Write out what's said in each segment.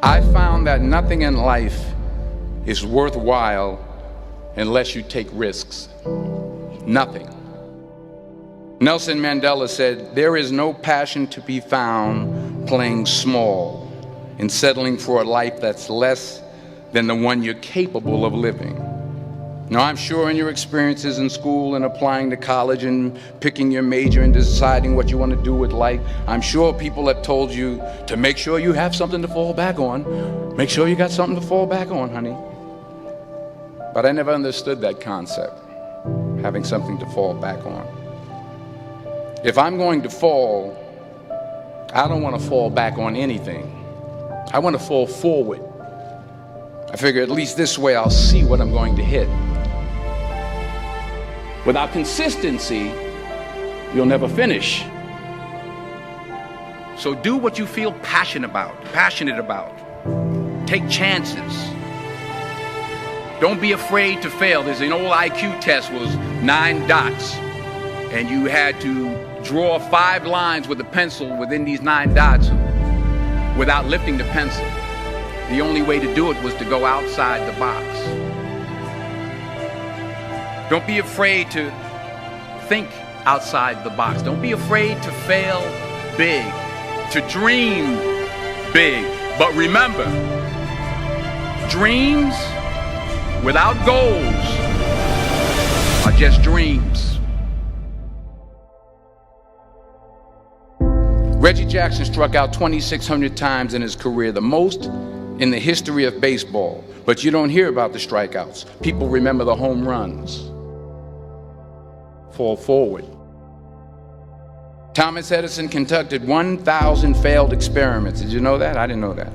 I found that nothing in life is worthwhile unless you take risks. Nothing. Nelson Mandela said, "There is no passion to be found playing small and settling for a life that's less than the one you're capable of living." Now, I'm sure in your experiences in school and applying to college and picking your major and deciding what you want to do with life, I'm sure people have told you to make sure you have something to fall back on. Make sure you got something to fall back on, honey. But I never understood that concept, having something to fall back on. If I'm going to fall, I don't want to fall back on anything. I want to fall forward. I figure at least this way I'll see what I'm going to hit. Without consistency, you'll never finish. So do what you feel passionate about. Take chances. Don't be afraid to fail. There's an old IQ test, was 9 dots, and you had to draw 5 lines with a pencil within these 9 dots without lifting the pencil. The only way to do it was to go outside the box. Don't be afraid to think outside the box. Don't be afraid to fail big, to dream big. But remember, dreams without goals are just dreams. Reggie Jackson struck out 2,600 times in his career, the most in the history of baseball. But you don't hear about the strikeouts. People remember the home runs. Fall forward. Thomas Edison conducted 1,000 failed experiments. Did you know that? I didn't know that.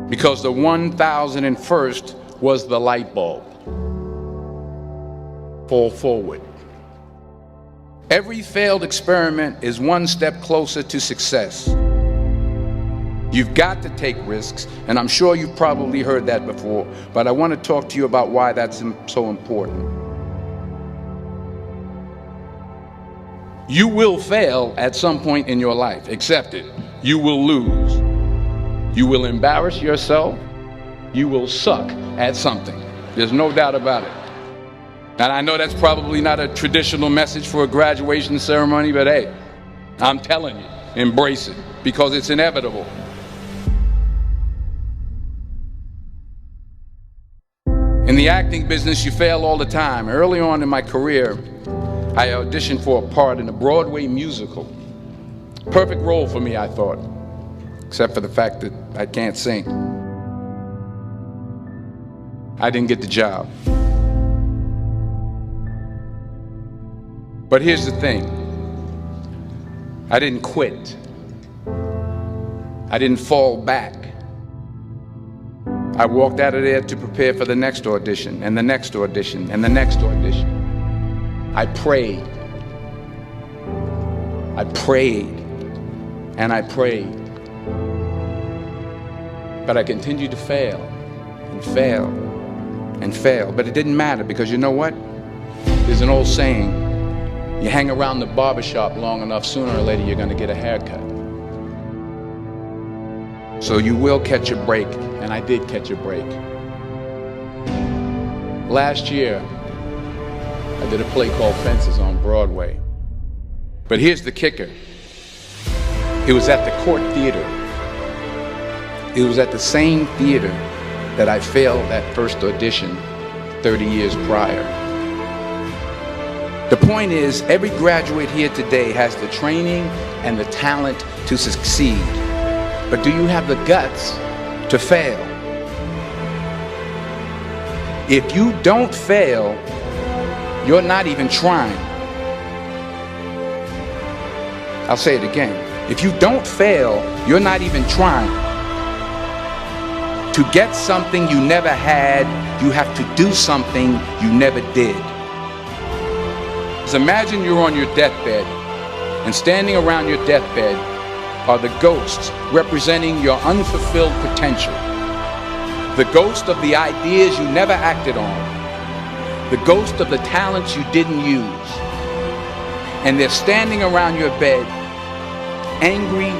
Because the 1,001st was the light bulb. Fall forward. Every failed experiment is one step closer to success. You've got to take risks, and I'm sure you've probably heard that before, but I want to talk to you about why that's so important. You will fail at some point in your life. Accept it. You will lose. You will embarrass yourself. You will suck at something. There's no doubt about it. And I know that's probably not a traditional message for a graduation ceremony, but hey, I'm telling you, embrace it, because it's inevitable. In the acting business, you fail all the time. Early on in my career, I auditioned for a part in a Broadway musical. Perfect role for me, I thought, except for the fact that I can't sing. I didn't get the job. But here's the thing. I didn't quit. I didn't fall back. I walked out of there to prepare for the next audition, and the next audition, and the next audition. I prayed. I prayed. And I prayed. But I continued to fail and fail and fail. But it didn't matter, because you know what? There's an old saying, you hang around the barbershop long enough, sooner or later you're going to get a haircut. So you will catch a break, and I did catch a break. Last year, I did a play called Fences on Broadway. But here's the kicker. It was at the Court Theater. It was at the same theater that I failed that first audition 30 years prior. The point is, every graduate here today has the training and the talent to succeed. But do you have the guts to fail? If you don't fail, you're not even trying. I'll say it again. If you don't fail, you're not even trying. To get something you never had, you have to do something you never did. Just imagine you're on your deathbed, and standing around your deathbed are the ghosts representing your unfulfilled potential. The ghost of the ideas you never acted on. The ghost of the talents you didn't use. And they're standing around your bed, angry,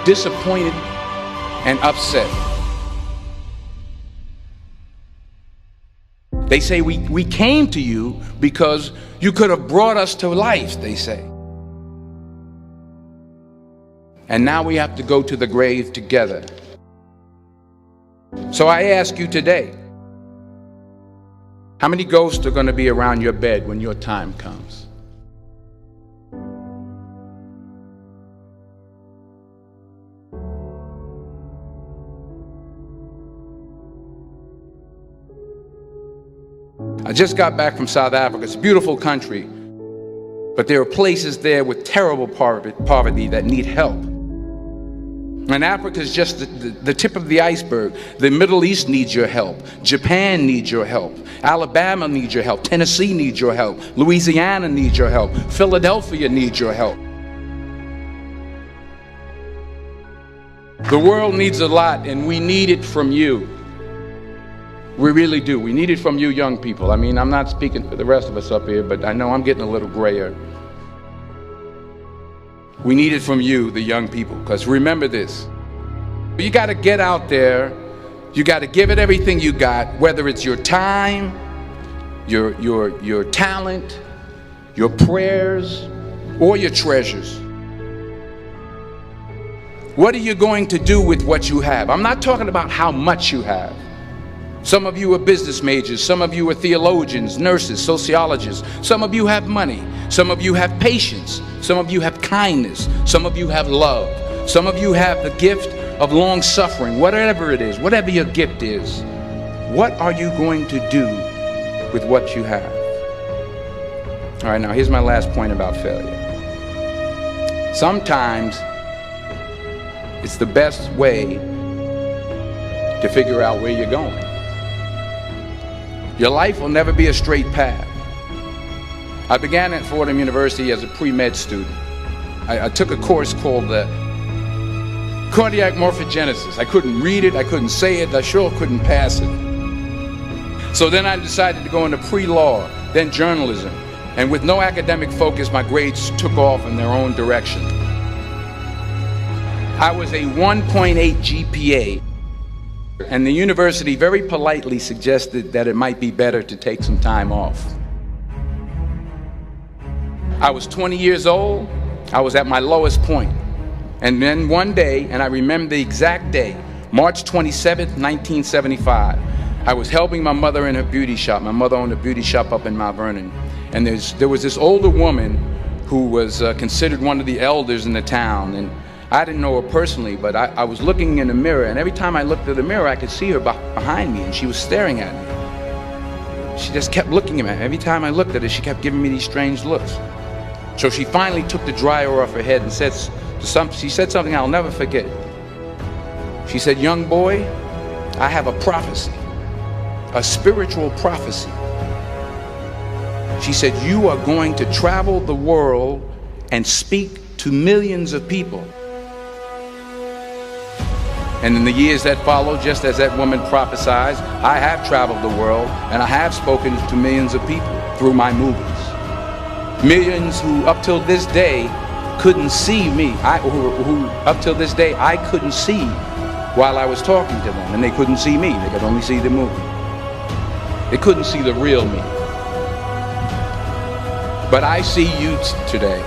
disappointed, and upset. They say we came to you because you could have brought us to life, they say. And now we have to go to the grave together. So I ask you today, how many ghosts are going to be around your bed when your time comes? I just got back from South Africa. It's a beautiful country, but there are places there with terrible poverty that need help. And Africa is just the tip of the iceberg. The Middle East needs your help. Japan needs your help. Alabama needs your help. Tennessee needs your help. Louisiana needs your help. Philadelphia needs your help. The world needs a lot, and we need it from you. We really do. We need it from you young people. I mean, I'm not speaking for the rest of us up here, but I know I'm getting a little grayer. We need it from you, the young people, because remember this. You got to get out there. You got to give it everything you got, whether it's your time, your talent, your prayers, or your treasures. What are you going to do with what you have? I'm not talking about how much you have. Some of you are business majors, some of you are theologians, nurses, sociologists. Some of you have money, some of you have patience, some of you have kindness, some of you have love, some of you have the gift of long suffering. Whatever it is, whatever your gift is, what are you going to do with what you have? All right, now here's my last point about failure. Sometimes it's the best way to figure out where you're going. Your life will never be a straight path. I began at Fordham University as a pre-med student. I took a course called cardiac morphogenesis. I couldn't read it, I couldn't say it, I sure couldn't pass it. So then I decided to go into pre-law, then journalism. And with no academic focus, my grades took off in their own direction. I was a 1.8 GPA. And the university very politely suggested that it might be better to take some time off. I was 20 years old. I was at my lowest point. And then one day, and I remember the exact day, March 27th, 1975, I was helping my mother in her beauty shop. My mother owned a beauty shop up in Mount Vernon. And there was this older woman who was considered one of the elders in the town. And I didn't know her personally, but I was looking in the mirror, and every time I looked at the mirror, I could see her behind me, and she was staring at me. She just kept looking at me. Every time I looked at her, she kept giving me these strange looks. So she finally took the dryer off her head and she said something I'll never forget. She said, "Young boy, I have a prophecy, a spiritual prophecy." She said, "You are going to travel the world and speak to millions of people." And in the years that followed, just as that woman prophesied, I have traveled the world and I have spoken to millions of people through my movies. Millions who up till this day couldn't see me, who up till this day I couldn't see while I was talking to them, and they couldn't see me, they could only see the movie. They couldn't see the real me. But I see you today,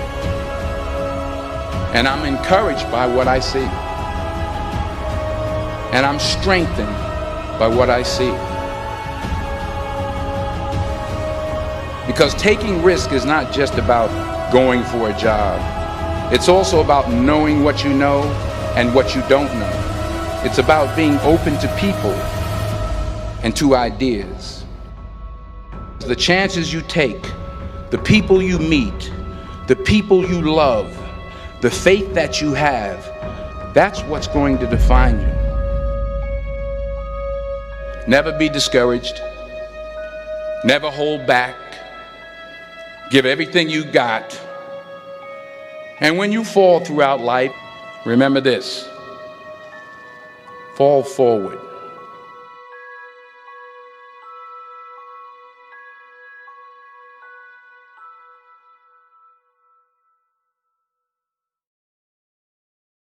and I'm encouraged by what I see. And I'm strengthened by what I see. Because taking risk is not just about going for a job. It's also about knowing what you know and what you don't know. It's about being open to people and to ideas. The chances you take, the people you meet, the people you love, the faith that you have, that's what's going to define you. Never be discouraged. Never hold back. Give everything you got. And when you fall throughout life, remember this: fall forward.